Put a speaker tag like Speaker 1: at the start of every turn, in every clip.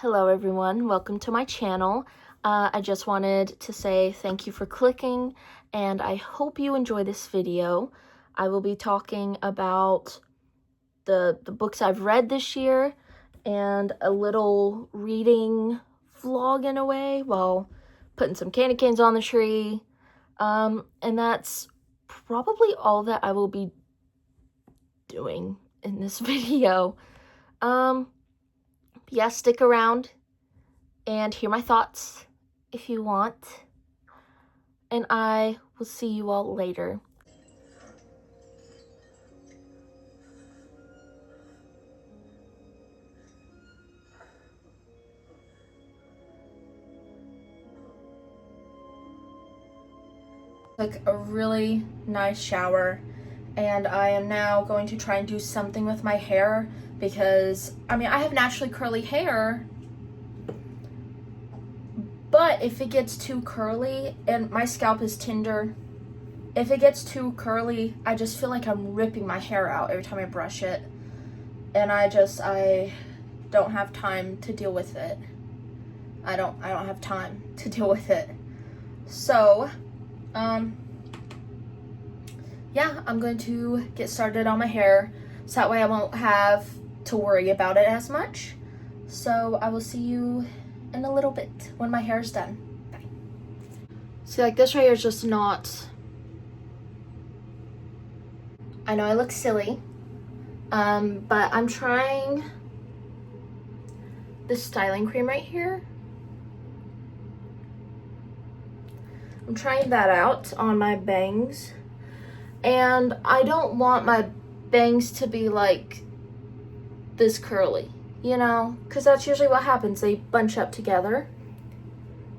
Speaker 1: Hello everyone, welcome to my channel. I just wanted to say thank you for clicking and I hope you enjoy this video. I will be talking about the books I've read this year and a little reading vlog in a way while putting some candy canes on the tree. And that's probably all that I will be doing in this video. Yeah, stick around and hear my thoughts if you want, and I will see you all later. Like a really nice shower, and I am now going to try and do something with my hair because I have naturally curly hair, but if it gets too curly, and my scalp is tender, if it gets too curly, I just feel like I'm ripping my hair out every time I brush it, and I don't have time to deal with it. I don't have time to deal with it. So, yeah, I'm going to get started on my hair so that way I won't have to worry about it as much. So I will see you in a little bit when my hair is done. Bye. See, like this right here is just not, I know I look silly, but I'm trying this styling cream right here. I'm trying that out on my bangs, and I don't want my bangs to be like this curly, you know, because that's usually what happens, they bunch up together.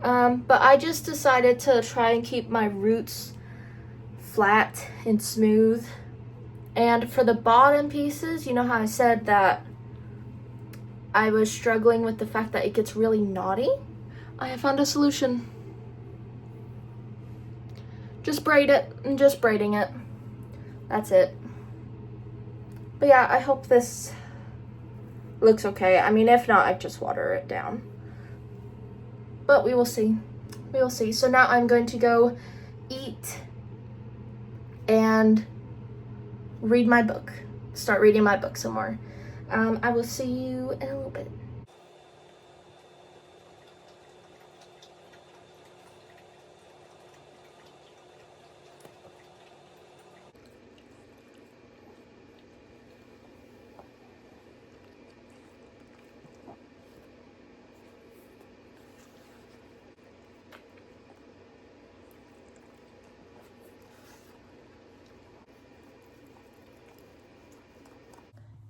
Speaker 1: But I just decided to try and keep my roots flat and smooth. And for the bottom pieces, you know how I said that I was struggling with the fact that it gets really knotty? I have found a solution. Just braid it, and just braiding it. That's it. But yeah, I hope this looks okay. I mean, if not, I just water it down. But we will see. We will see. So now I'm going to go eat and read my book. Start reading my book some more. I will see you in a little bit.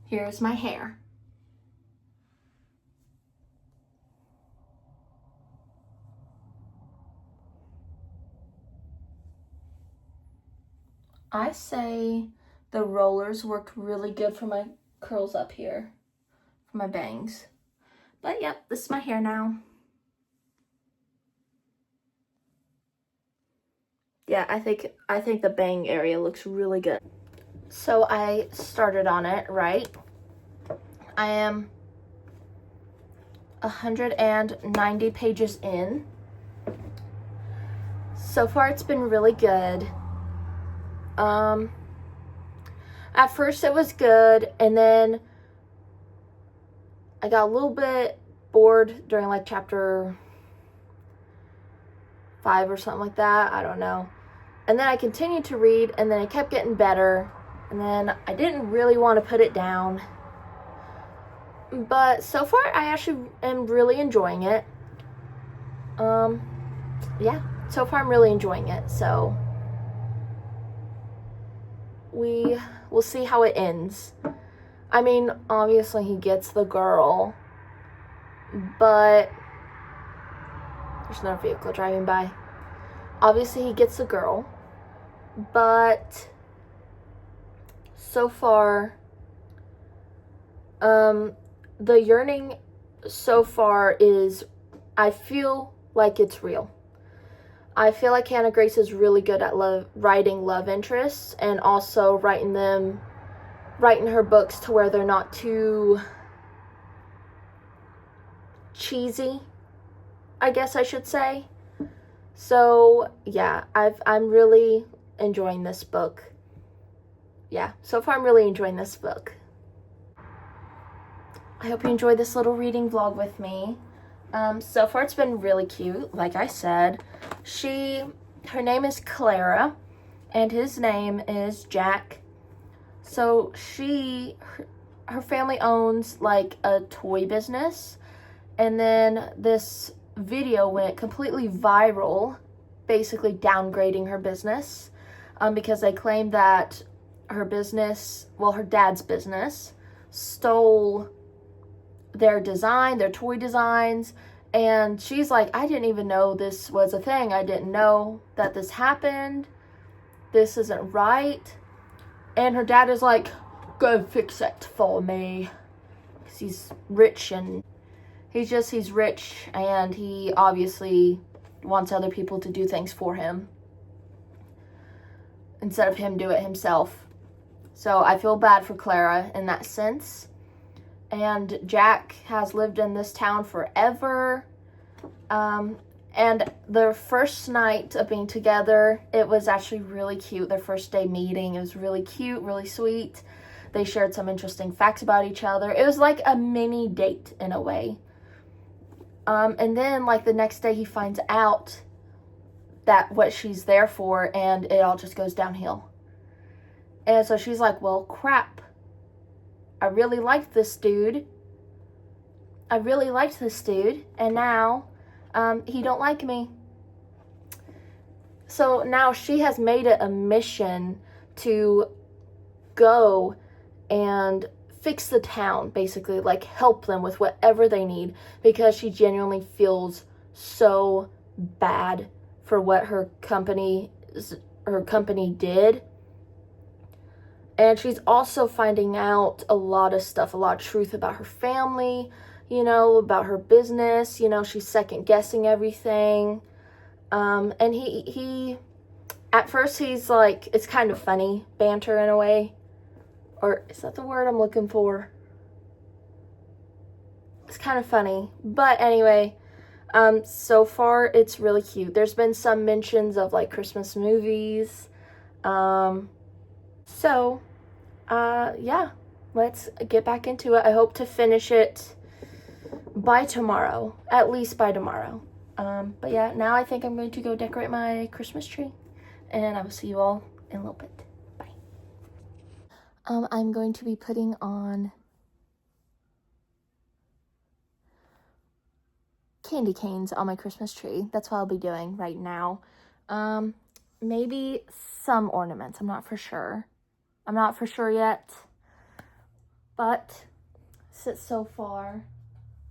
Speaker 1: Here's my hair. I say the rollers worked really good for my curls up here, for my bangs. But yep, this is my hair now. Yeah, I think the bang area looks really good. So I started on it, right? I am 190 pages in. So far it's been really good. At first it was good, and then I got a little bit bored during like chapter 5 or something like that. I don't know. And then I continued to read, and then it kept getting better, and then I didn't really want to put it down. But so far I actually am really enjoying it. Yeah, so far I'm really enjoying it. So we'll see how it ends. I mean, obviously he gets the girl, but there's no vehicle driving by. Obviously he gets the girl, but so far, the yearning so far is, I feel like it's real. I feel like Hannah Grace is really good at writing love interests, and also writing her books to where they're not too cheesy, I guess I should say. So yeah, I'm really enjoying this book. Yeah, so far I'm really enjoying this book. I hope you enjoyed this little reading vlog with me. So far it's been really cute, like I said. Her name is Clara, and his name is Jack. So her family owns like a toy business, and then this video went completely viral, basically downgrading her business, because they claimed that her dad's business, stole their toy designs, and she's like, I didn't even know this was a thing. I didn't know that this happened. This isn't right. And her dad is like, go fix it for me. Because he's rich, and he's rich, and he obviously wants other people to do things for him instead of him do it himself. So I feel bad for Clara in that sense. And Jack has lived in this town forever. And their first night of being together, it was actually really cute. Their first day meeting, it was really cute, really sweet. They shared some interesting facts about each other. It was like a mini date in a way. And then like the next day he finds out that what she's there for, and it all just goes downhill. And so she's like, well, crap. I really liked this dude. And now he don't like me. So now she has made it a mission to go and fix the town, basically, like help them with whatever they need, because she genuinely feels so bad for what her company did. And she's also finding out a lot of truth about her family, about her business. She's second guessing everything. And he at first he's like, it's kind of funny banter in a way. Or is that the word I'm looking for? It's kind of funny. But anyway, so far it's really cute. There's been some mentions of like Christmas movies. Yeah, let's get back into it. I hope to finish it by tomorrow, at least by tomorrow. But yeah, now I think I'm going to go decorate my Christmas tree, and I will see you all in a little bit. Bye. I'm going to be putting on candy canes on my Christmas tree. That's what I'll be doing right now. Maybe some ornaments. I'm not for sure yet, but so far,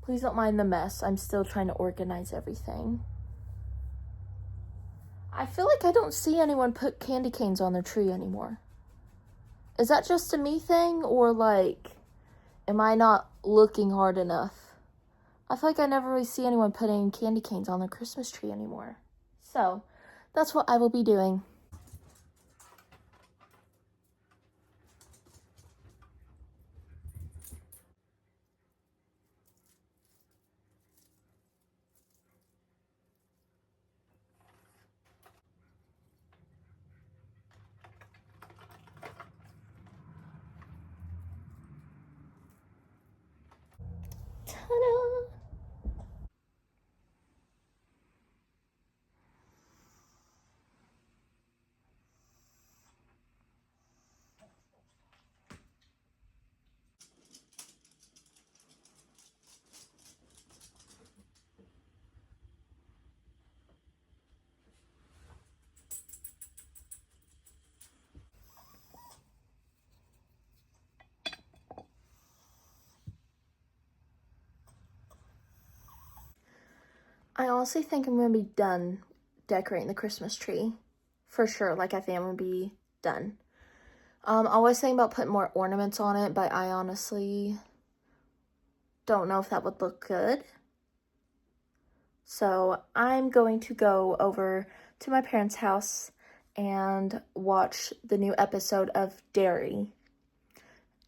Speaker 1: please don't mind the mess. I'm still trying to organize everything. I feel like I don't see anyone put candy canes on their tree anymore. Is that just a me thing, or like, am I not looking hard enough? I feel like I never really see anyone putting candy canes on their Christmas tree anymore. So, that's what I will be doing. Ta-da! I honestly think I'm going to be done decorating the Christmas tree. For sure. Like, I think I'm going to be done. I was thinking about putting more ornaments on it, but I honestly don't know if that would look good. So I'm going to go over to my parents' house and watch the new episode of Dairy.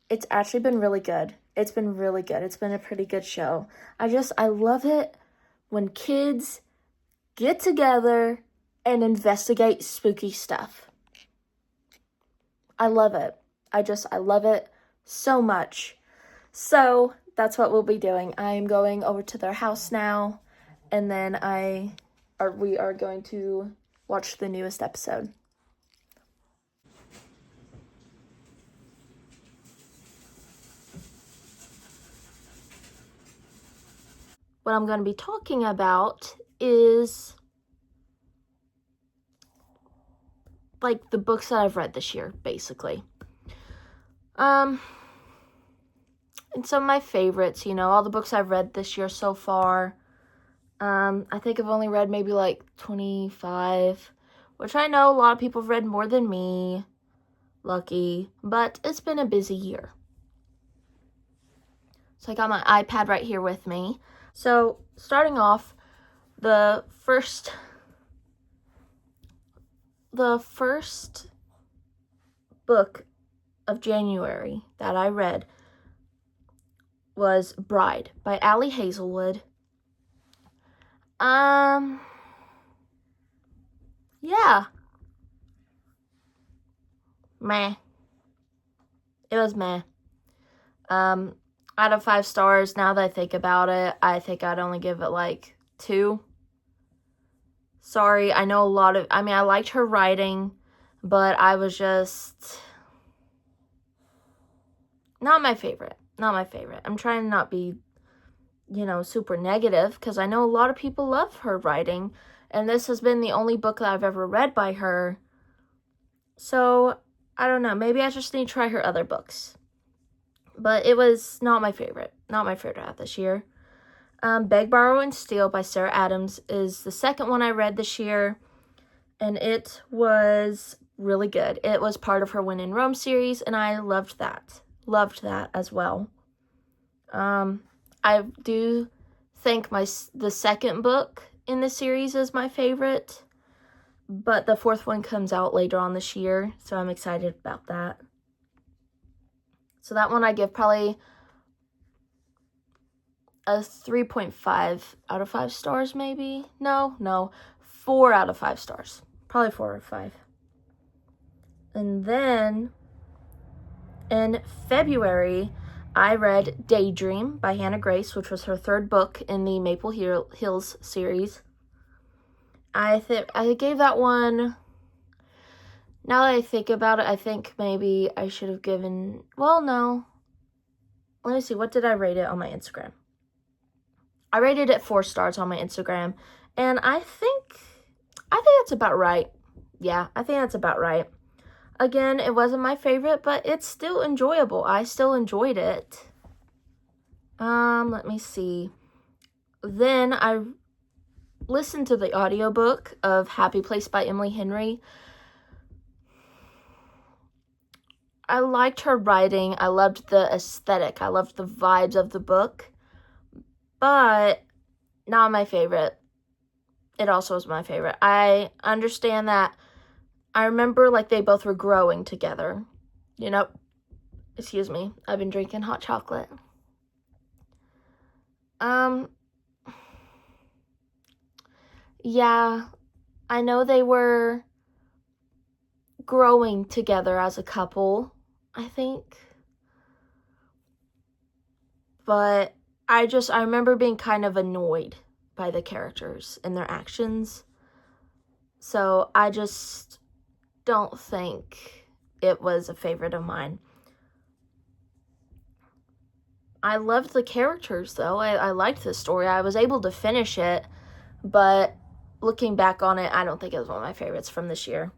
Speaker 1: It's actually been really good. It's been really good. It's been a pretty good show. I love it when kids get together and investigate spooky stuff. I love it. I love it so much. So that's what we'll be doing. I am going over to their house now, and then we are going to watch the newest episode. What I'm going to be talking about is like the books that I've read this year, basically. And some of my favorites, all the books I've read this year so far. I think I've only read maybe like 25, which I know a lot of people have read more than me. Lucky, but it's been a busy year. So I got my iPad right here with me. So starting off, the first book of January that I read was Bride by Ali Hazelwood. Yeah. Meh. It was meh. Out of 5 stars, now that I think about it, I think I'd only give it like 2. Sorry, I know I liked her writing, but I was just not my favorite. I'm trying to not be, super negative, because I know a lot of people love her writing, and this has been the only book that I've ever read by her. So, I don't know, maybe I just need to try her other books. But it was not my favorite out of this year. Beg, Borrow, and Steal by Sarah Adams is the second one I read this year, and it was really good. It was part of her When in Rome series, and I loved that. Loved that as well. I do think the second book in the series is my favorite, but the 4th one comes out later on this year, so I'm excited about that. So that one I give probably a 3.5 out of 5 stars, maybe? No, 4 out of 5 stars. Probably 4 or 5. And then in February, I read Daydream by Hannah Grace, which was her 3rd book in the Maple Hills series. I gave that one, now that I think about it, I think maybe I should have given, no. Let me see, what did I rate it on my Instagram? I rated it 4 stars on my Instagram, and I think that's about right. Yeah, I think that's about right. Again, it wasn't my favorite, but it's still enjoyable. I still enjoyed it. Let me see. Then I listened to the audiobook of Happy Place by Emily Henry. I liked her writing. I loved the aesthetic. I loved the vibes of the book. But not my favorite. It also was my favorite. I understand that. I remember like they both were growing together. Excuse me. I've been drinking hot chocolate. Yeah, I know they were growing together as a couple, I think. But I remember being kind of annoyed by the characters and their actions. So I just don't think it was a favorite of mine. I loved the characters, though. I liked the story. I was able to finish it, but looking back on it, I don't think it was one of my favorites from this year.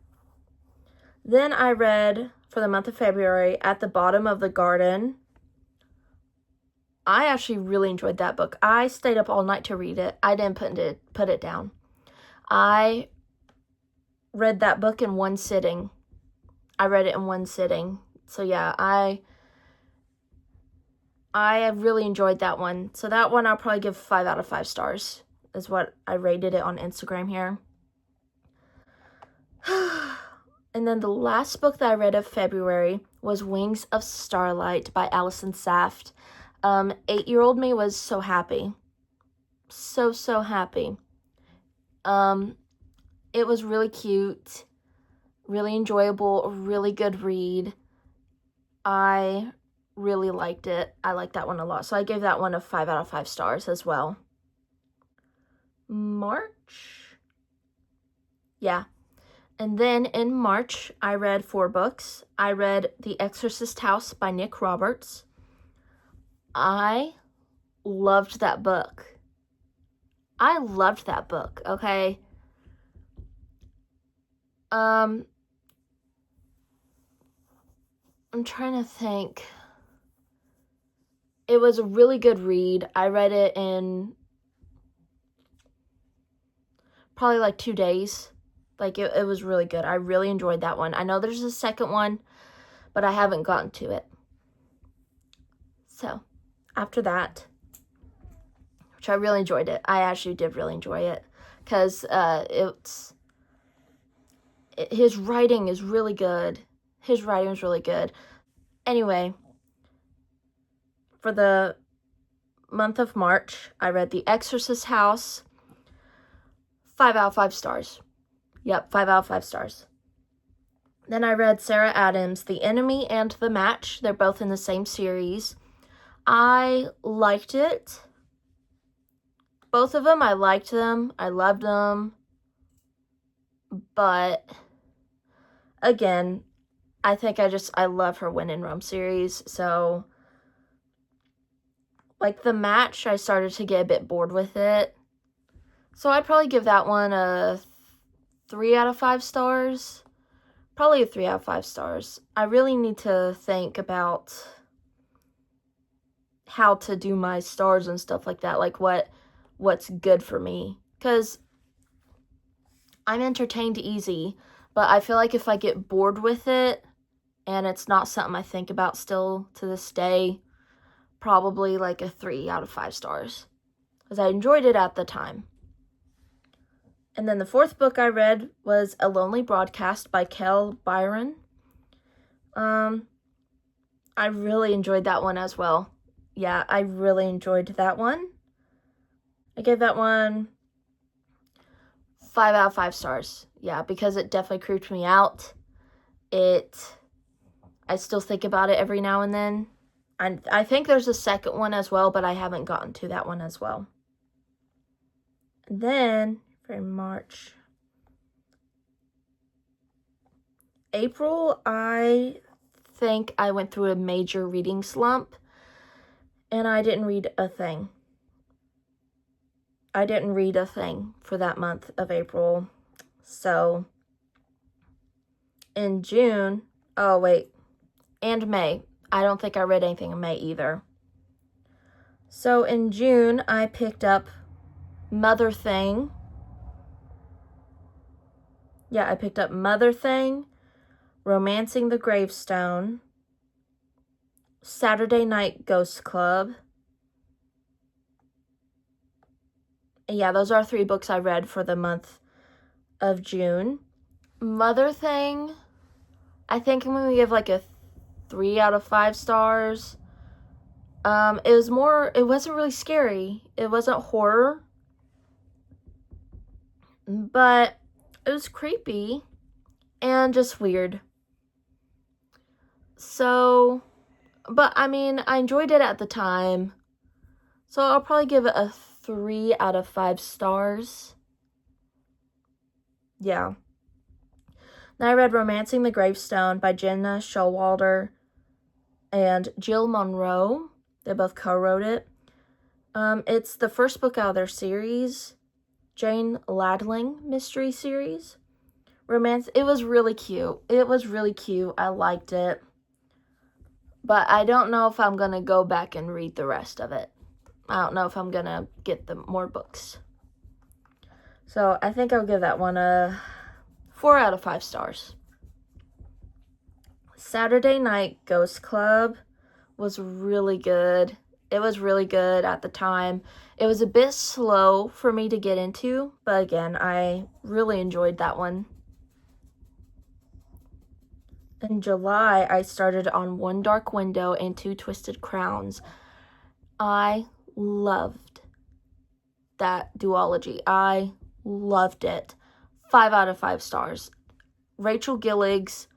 Speaker 1: Then I read, for the month of February, At the Bottom of the Garden. I actually really enjoyed that book. I stayed up all night to read it. I didn't put it down. I read that book in one sitting. So yeah, I really enjoyed that one. So that one I'll probably give 5 out of 5 stars is what I rated it on Instagram here. And then the last book that I read of February was Wings of Starlight by Allison Saft. 8-year-old me was so happy. So happy. It was really cute, really enjoyable, a really good read. I really liked it. I liked that one a lot. So I gave that one a 5 out of 5 stars as well. March? Yeah. And then in March, I read 4 books. I read The Exorcist House by Nick Roberts. I loved that book. Okay? I'm trying to think. It was a really good read. I read it in probably like 2 days. Like, it was really good. I really enjoyed that one. I know there's a second one, but I haven't gotten to it. So, after that, which I really enjoyed it. I actually did really enjoy it. Because his writing is really good. Anyway, for the month of March, I read The Exorcist House. 5 out of 5 stars. Yep, 5 out of 5 stars. Then I read Sarah Adams' The Enemy and The Match. They're both in the same series. I liked it. Both of them, I liked them. I loved them. But, again, I think I love her When in Rome series. So, like, The Match, I started to get a bit bored with it. So I'd probably give that one a 3 out of 5 stars. Probably a 3 out of 5 stars. I really need to think about how to do my stars and stuff like that. Like, what's good for me. Because I'm entertained easy. But I feel like if I get bored with it, and it's not something I think about still to this day, probably like a 3 out of 5 stars. Because I enjoyed it at the time. And then the 4th book I read was A Lonely Broadcast by Kel Byron. I really enjoyed that one as well. Yeah, I really enjoyed that one. I gave that one 5 out of 5 stars. Yeah, because it definitely creeped me out. I still think about it every now and then. I think there's a second one as well, but I haven't gotten to that one as well. And then, for March, April, I think I went through a major reading slump, and I didn't read a thing. I didn't read a thing for that month of April. So, in June, and May. I don't think I read anything in May either. So, in June, I picked up Mother Thing. Yeah, I picked up Mother Thing, Romancing the Gravestone, Saturday Night Ghost Club. And yeah, those are 3 books I read for the month of June. Mother Thing, I think I'm going to give like a 3 out of 5 stars. It wasn't really scary. It wasn't horror. But it was creepy and just weird. So, but I mean, I enjoyed it at the time. So I'll probably give it a 3 out of 5 stars. Yeah. Then I read Romancing the Gravestone by Jenna Showalter and Jill Monroe. They both co-wrote it. It's the first book out of their series, Jane Ladling mystery series. It was really cute. I liked it. But I don't know if I'm going to go back and read the rest of it. I don't know if I'm going to get more books. So I think I'll give that one a 4 out of 5 stars. Saturday Night Ghost Club was really good. It was really good at the time. It was a bit slow for me to get into, but again, I really enjoyed that one. In July, I started on One Dark Window and Two Twisted Crowns. I loved that duology. I loved it. 5 out of 5 stars. Rachel Gillig's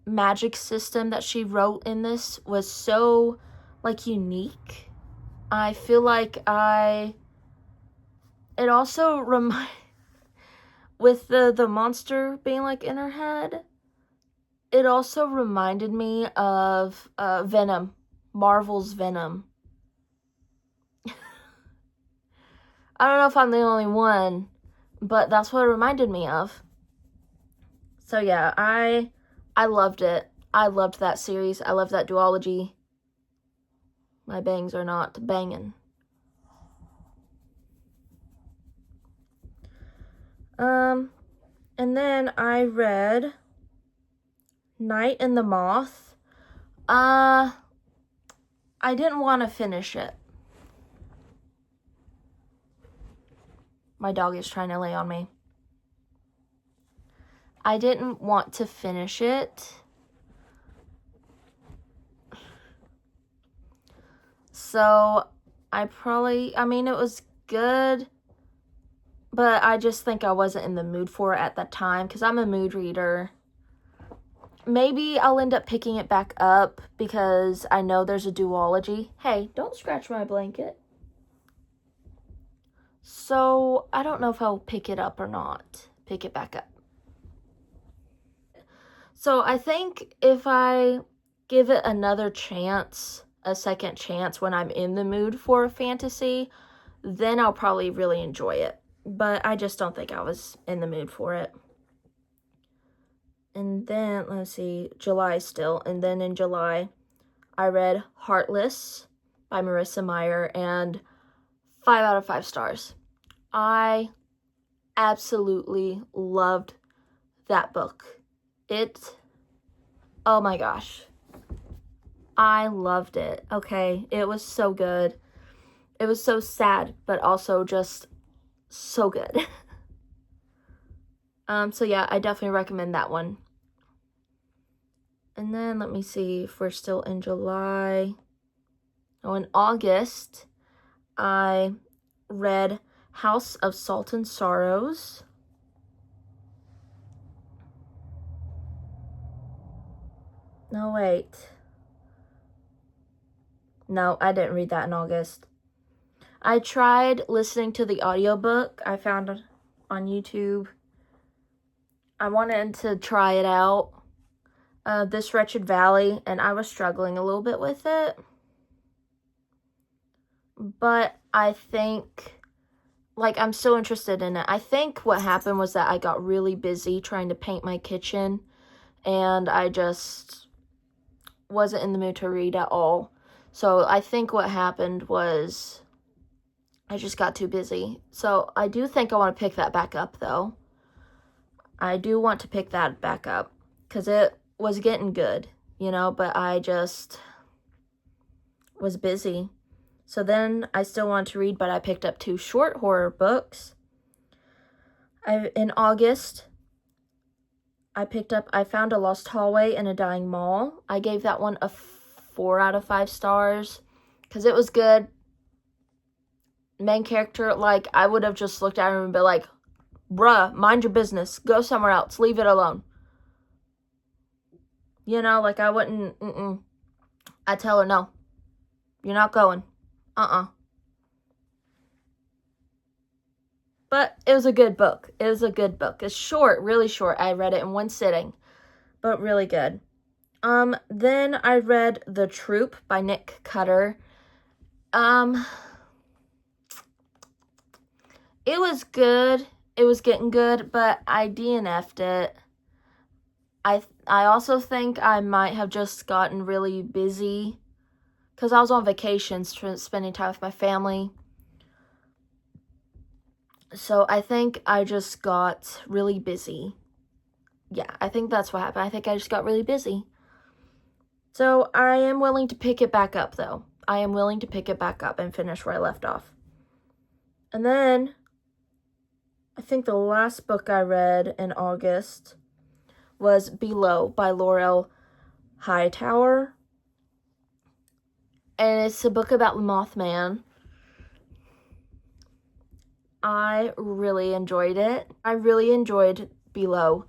Speaker 1: magic system that she wrote in this was so, like, unique. I feel like it also with the monster being, like, in her head, it also reminded me of Venom, Marvel's Venom. I don't know if I'm the only one, but that's what it reminded me of. So yeah, I loved it. I loved that series. I loved that duology. My bangs are not banging. And then I read Night and the Moth. I didn't want to finish it. My dog is trying to lay on me. I didn't want to finish it. So I mean, it was good, but I just think I wasn't in the mood for it at that time because I'm a mood reader. Maybe I'll end up picking it back up because I know there's a duology. Hey, don't scratch my blanket. So I don't know if I'll pick it up or not. Pick it back up. So I think if I give it another chance, a second chance when I'm in the mood for a fantasy, then I'll probably really enjoy it. But I just don't think I was in the mood for it. And then, let's see, July still. And then in July, I read Heartless by Marissa Meyer, and 5 out of 5 stars. I absolutely loved that book. Oh my gosh. I loved it. Okay, it was so good. It was so sad, but also just so good. So yeah, I definitely recommend that one. And then let me see if we're still in July. Oh, in August, I read House of Salt and Sorrows. No, wait. No, I didn't read that in August. I tried listening to the audiobook I found on YouTube. I wanted to try it out, This Wretched Valley, and I was struggling a little bit with it. But I think, like, I'm still interested in it. I think what happened was that I got really busy trying to paint my kitchen, and I just wasn't in the mood to read at all. So I think what happened was I just got too busy. So I do think I want to pick that back up, though. I do want to pick that back up because it was getting good, but I just was busy. So then I still wanted to read, but I picked up 2 short horror books. In August, I found a lost hallway in a dying mall. I gave that one a 4 out of 5 stars because it was good. Main character, like, I would have just looked at him and been like, bruh, mind your business. Go somewhere else. Leave it alone. Like, I wouldn't, I'd tell her, no, you're not going. But it was a good book. It's short, really short. I read it in one sitting, but really good. Then I read The Troop by Nick Cutter. It was good. It was getting good, but I DNF'd it. I also think I might have just gotten really busy because I was on vacation, spending time with my family. So I think I just got really busy. Yeah, I think that's what happened. I think I just got really busy. So I am willing to pick it back up, though. I am willing to pick it back up and finish where I left off. And then I think the last book I read in August was Below by Laurel Hightower. and it's a book about the Mothman. I really enjoyed it. I really enjoyed Below.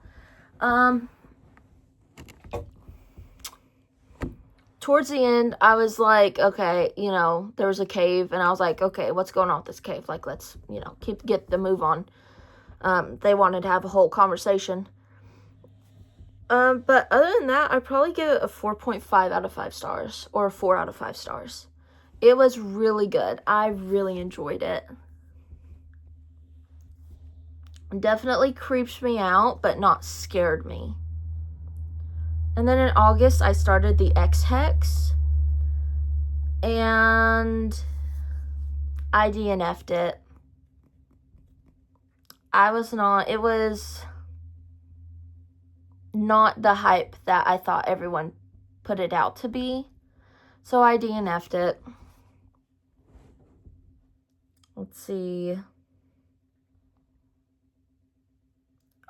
Speaker 1: Towards the end, I was like, okay, there was a cave, and I was like, okay, what's going on with this cave? Like, let's, get the move on. They wanted to have a whole conversation. But other than that, I'd probably give it a 4.5 out of 5 stars, or a 4 out of 5 stars. It was really good. I really enjoyed it. Definitely creeps me out, but not scared me. And then in August, I started the X-Hex, and I DNF'd it. It was not the hype that I thought everyone put it out to be, so I DNF'd it. Let's see.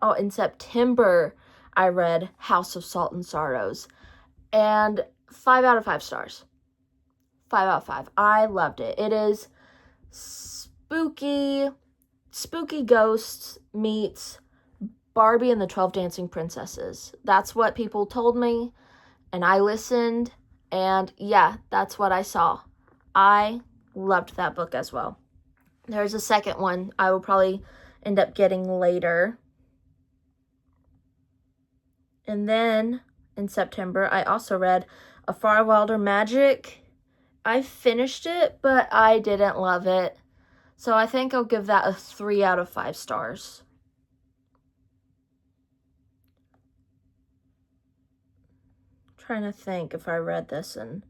Speaker 1: Oh, in September, I read House of Salt and Sorrows, and 5 out of 5 stars. 5 out of 5. I loved it. It is spooky ghosts meets Barbie and the 12 Dancing Princesses. That's what people told me, and I listened, and yeah, that's what I saw. I loved that book as well. There's a second one I will probably end up getting later. And then in September, I also read A Far Wilder Magic. I finished it, but I didn't love it. So I think I'll give that a 3 out of 5 stars. I'm trying to think if I read this in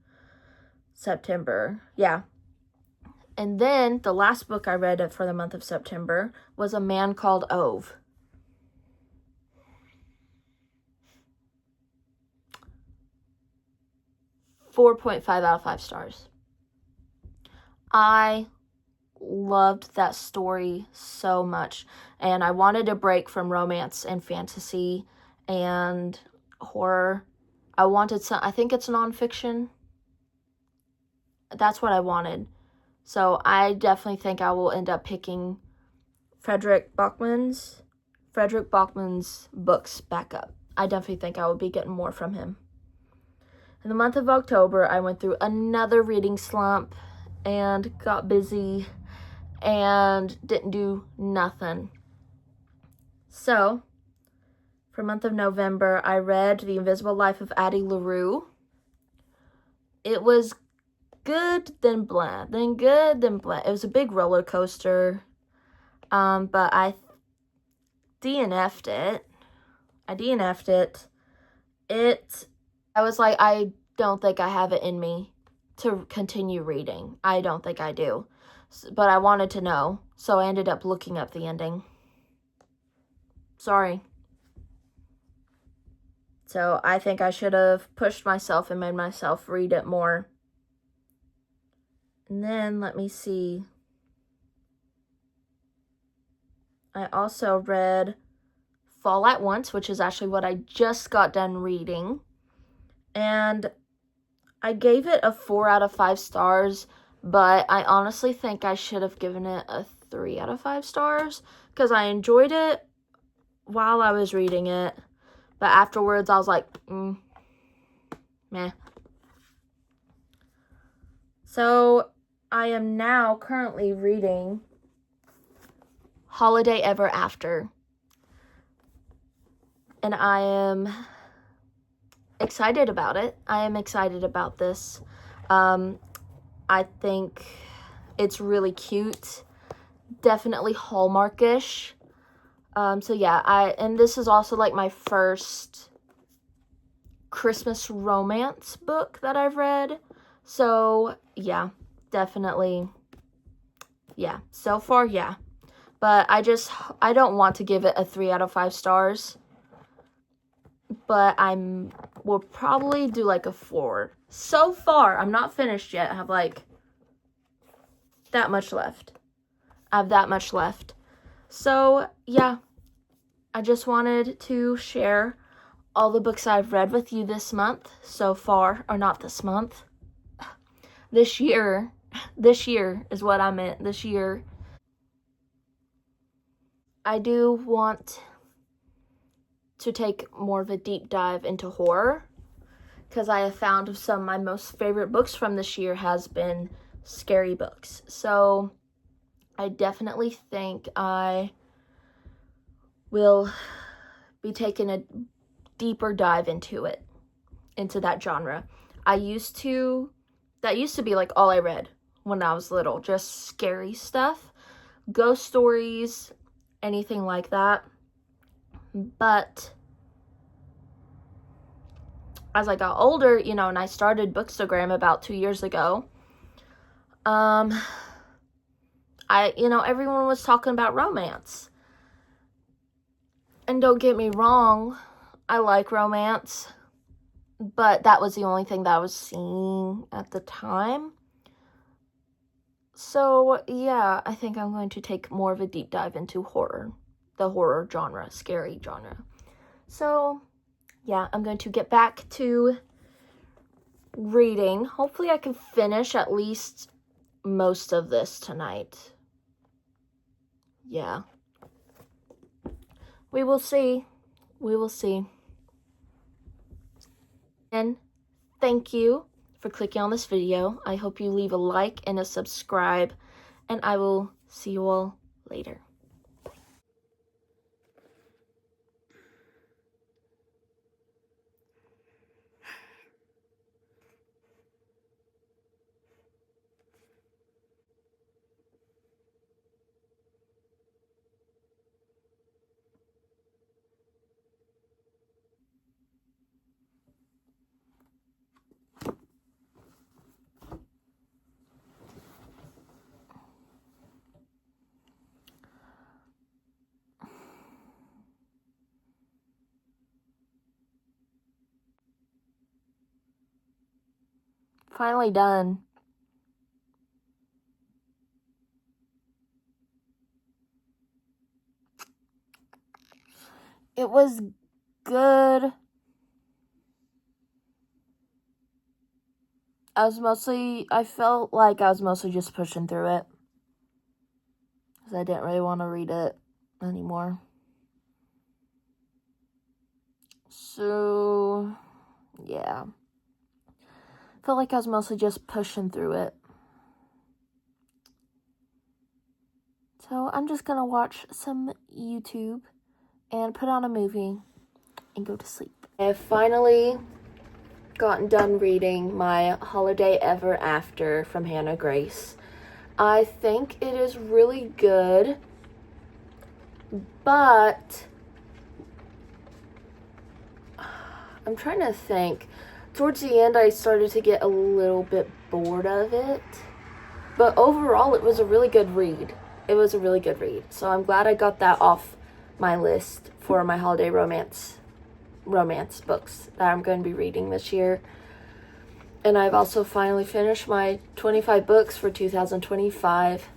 Speaker 1: September. Yeah. And then the last book I read for the month of September was A Man Called Ove. .5 out of 5 stars. I loved that story so much, and I wanted a break from romance and fantasy and horror. I think it's nonfiction. That's what I wanted. So I definitely think I will end up picking Frederick Bachman's books back up. I definitely think I will be getting more from him. In the month of October, I went through another reading slump and got busy and didn't do nothing. So, for the month of November, I read The Invisible Life of Addie LaRue. It was good, then blah, then good, then blah. It was a big roller coaster, but I DNF'd it. I was like, I don't think I have it in me to continue reading. I don't think I do. But I wanted to know, so I ended up looking up the ending. Sorry. So I think I should have pushed myself and made myself read it more. And then, let me see. I also read Fall at Once, which is actually what I just got done reading. And I gave it a 4 out of 5 stars, but I honestly think I should have given it a 3 out of 5 stars because I enjoyed it while I was reading it. But afterwards, I was like, meh. So I am now currently reading Holiday Ever After. And I am excited about it. I am excited about this. I think it's really cute. Definitely Hallmarkish. So yeah, and this is also like my first Christmas romance book that I've read. So yeah, definitely. Yeah, so far, yeah. But I don't want to give it a 3 out of 5 stars. But will probably do like a 4. So far, I'm not finished yet. I have like that much left. So, yeah. I just wanted to share all the books I've read with you this month so far. Or not this month. this year is what I meant, this year, I do want to take more of a deep dive into horror, because I have found some of my most favorite books from this year has been scary books. So I definitely think I will be taking a deeper dive into that genre. That used to be like all I read when I was little, just scary stuff, ghost stories, anything like that. But as I got older, and I started Bookstagram about 2 years ago, everyone was talking about romance. And don't get me wrong, I like romance, but that was the only thing that I was seeing at the time. So, yeah, I think I'm going to take more of a deep dive into horror, the horror genre, scary genre. So, yeah, I'm going to get back to reading. Hopefully I can finish at least most of this tonight. Yeah. We will see. We will see. And thank you for clicking on this video. I hope you leave a like and a subscribe, and I will see you all later. Finally done. It was good. I felt like I was mostly just pushing through it, because I didn't really want to read it anymore. So, yeah. Felt like I was mostly just pushing through it. So I'm just gonna watch some YouTube and put on a movie and go to sleep. I have finally gotten done reading my Holiday Ever After from Hannah Grace. I think it is really good, but I'm trying to think. Towards the end, I started to get a little bit bored of it, but overall, it was a really good read. So I'm glad I got that off my list for my holiday romance books that I'm going to be reading this year. And I've also finally finished my 25 books for 2025,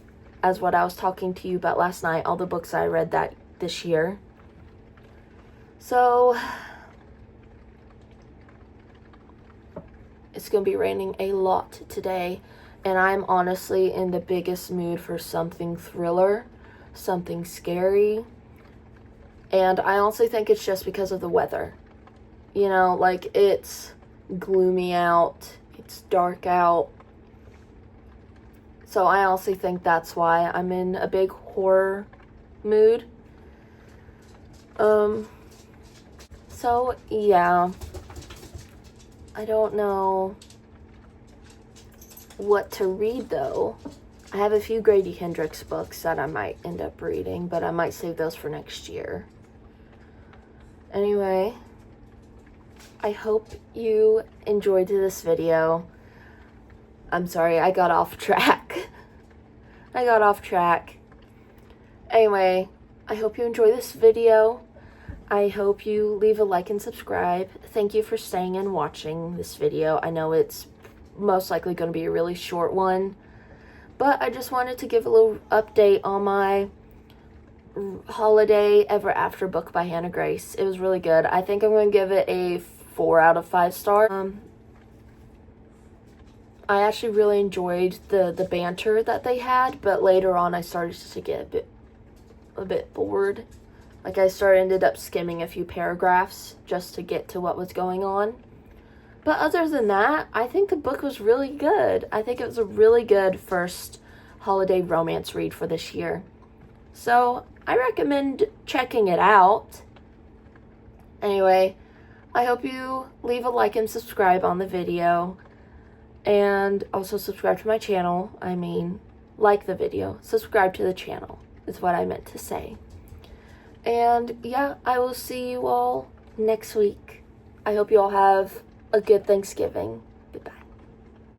Speaker 1: as what I was talking to you about last night, all the books I read this year. So it's going to be raining a lot today, and I'm honestly in the biggest mood for something thriller, something scary. And I honestly think it's just because of the weather. It's gloomy out, it's dark out. So I honestly think that's why I'm in a big horror mood. So yeah. I don't know what to read, though. I have a few Grady Hendrix books that I might end up reading, but I might save those for next year. Anyway, I hope you enjoyed this video. I'm sorry, I got off track. Anyway, I hope you enjoy this video. I hope you leave a like and subscribe. Thank you for staying and watching this video. I know it's most likely going to be a really short one, but I just wanted to give a little update on my Holiday Ever After book by Hannah Grace. It was really good. I think I'm going to give it a 4 out of 5 stars. I actually really enjoyed the banter that they had, but later on I started to get a bit bored. Like I ended up skimming a few paragraphs just to get to what was going on. But other than that, I think the book was really good. I think it was a really good first holiday romance read for this year. So I recommend checking it out. Anyway, I hope you leave a like and subscribe on the video. And also subscribe to my channel. I mean, like the video. Subscribe to the channel is what I meant to say. And yeah, I will see you all next week. I hope you all have a good Thanksgiving.